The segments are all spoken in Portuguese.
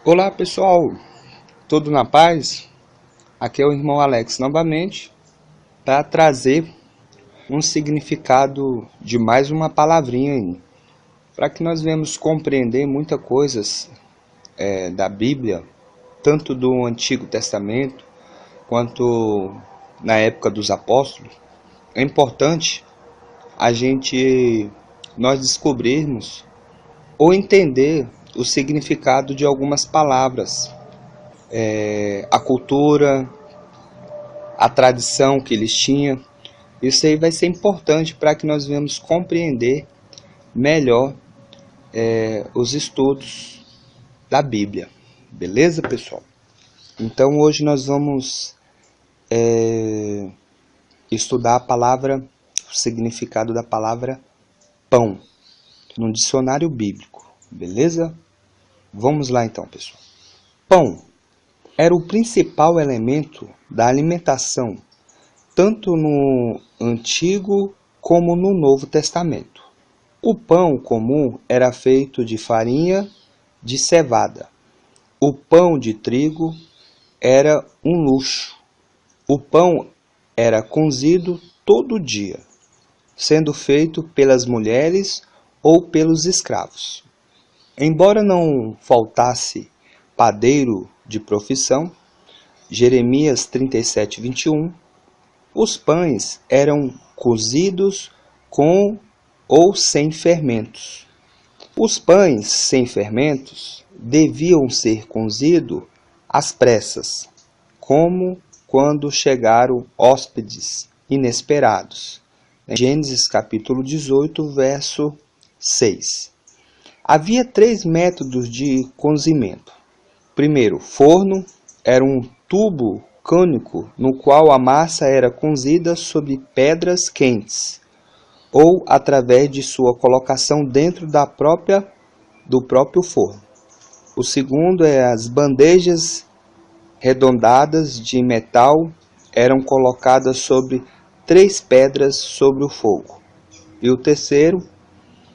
Olá pessoal, tudo na paz? Aqui é o irmão Alex novamente para trazer um significado de mais uma palavrinha aí, para que nós venhamos compreender muitas coisas da Bíblia, tanto do Antigo Testamento quanto na época dos apóstolos. É importante nós descobrirmos ou entender o significado de algumas palavras, a cultura, a tradição que eles tinham. Isso aí vai ser importante para que nós venhamos compreender melhor os estudos da Bíblia. Beleza, pessoal? Então hoje nós vamos estudar o significado da palavra pão, no dicionário bíblico. Beleza? Vamos lá então, pessoal. Pão era o principal elemento da alimentação, tanto no Antigo como no Novo Testamento. O pão comum era feito de farinha de cevada. O pão de trigo era um luxo. O pão era cozido todo dia, sendo feito pelas mulheres ou pelos escravos. Embora não faltasse padeiro de profissão, Jeremias 37:21, os pães eram cozidos com ou sem fermentos. Os pães sem fermentos deviam ser cozidos às pressas, como quando chegaram hóspedes inesperados. Gênesis capítulo 18, verso 6. Havia 3 métodos de cozimento. Primeiro, forno era um tubo cônico no qual a massa era cozida sobre pedras quentes ou através de sua colocação dentro do próprio forno. O segundo as bandejas redondadas de metal eram colocadas sobre 3 pedras sobre o fogo. E o terceiro,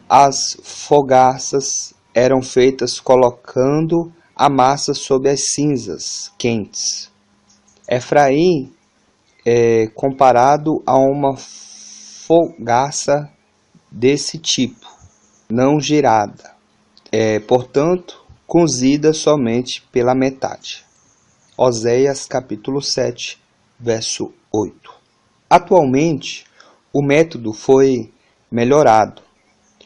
as fogaças eram feitas colocando a massa sob as cinzas quentes. Efraim é comparado a uma fogaça desse tipo, não girada, portanto, cozida somente pela metade. Oséias capítulo 7, verso 8. Atualmente, o método foi melhorado.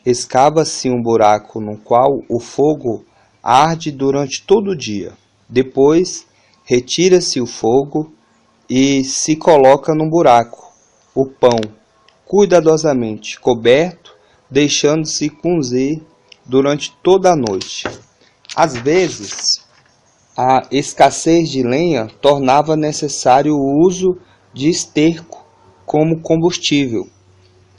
Escava-se um buraco no qual o fogo arde durante todo o dia. Depois, retira-se o fogo e se coloca no buraco o pão, cuidadosamente coberto, deixando-se cozer durante toda a noite. Às vezes, a escassez de lenha tornava necessário o uso de esterco como combustível,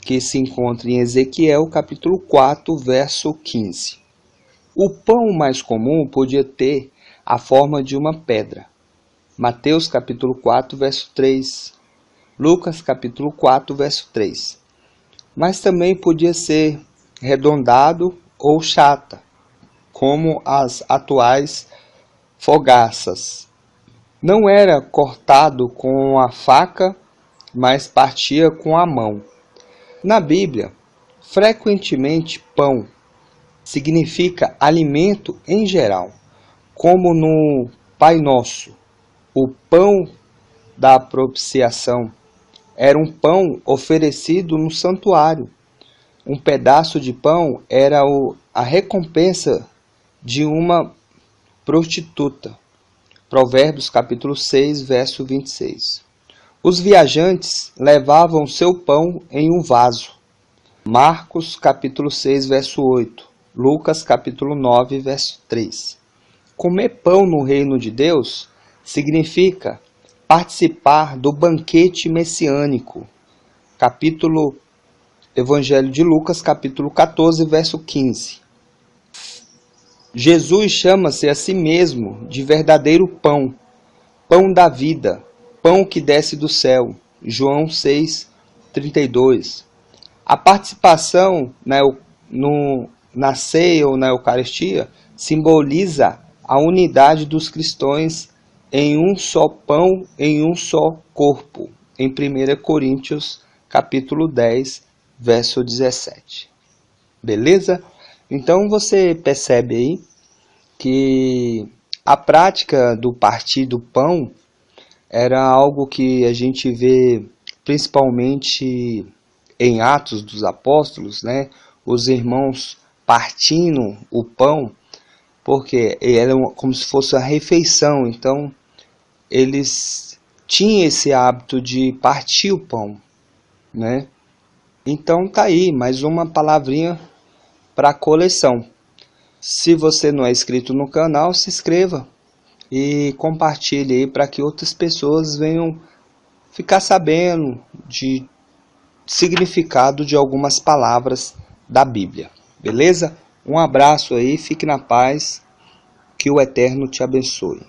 que se encontra em Ezequiel capítulo 4, verso 15. O pão mais comum podia ter a forma de uma pedra. Mateus capítulo 4, verso 3. Lucas capítulo 4, verso 3. Mas também podia ser arredondado ou chata, como as atuais fogaças. Não era cortado com a faca, mas partia com a mão. Na Bíblia, frequentemente pão significa alimento em geral, como no Pai Nosso. O pão da propiciação era um pão oferecido no santuário. Um pedaço de pão era a recompensa de uma prostituta. Provérbios capítulo 6, verso 26. Os viajantes levavam seu pão em um vaso. Marcos capítulo 6, verso 8. Lucas capítulo 9, verso 3. Comer pão no reino de Deus significa participar do banquete messiânico. Evangelho de Lucas capítulo 14, verso 15. Jesus chama-se a si mesmo de verdadeiro pão, pão da vida, pão que desce do céu. João 6, 32. A participação na ceia ou na Eucaristia simboliza a unidade dos cristãos em um só pão, em um só corpo, em 1 Coríntios, capítulo 10, verso 17. Beleza? Então você percebe aí que a prática do partir do pão era algo que a gente vê principalmente em Atos dos Apóstolos, né? Os irmãos partindo o pão, porque era como se fosse a refeição, então eles tinham esse hábito de partir o pão, né? Então tá aí, mais uma palavrinha para a coleção. Se você não é inscrito no canal, se inscreva e compartilhe aí para que outras pessoas venham ficar sabendo de significado de algumas palavras da Bíblia. Beleza? Um abraço aí, fique na paz, que o Eterno te abençoe.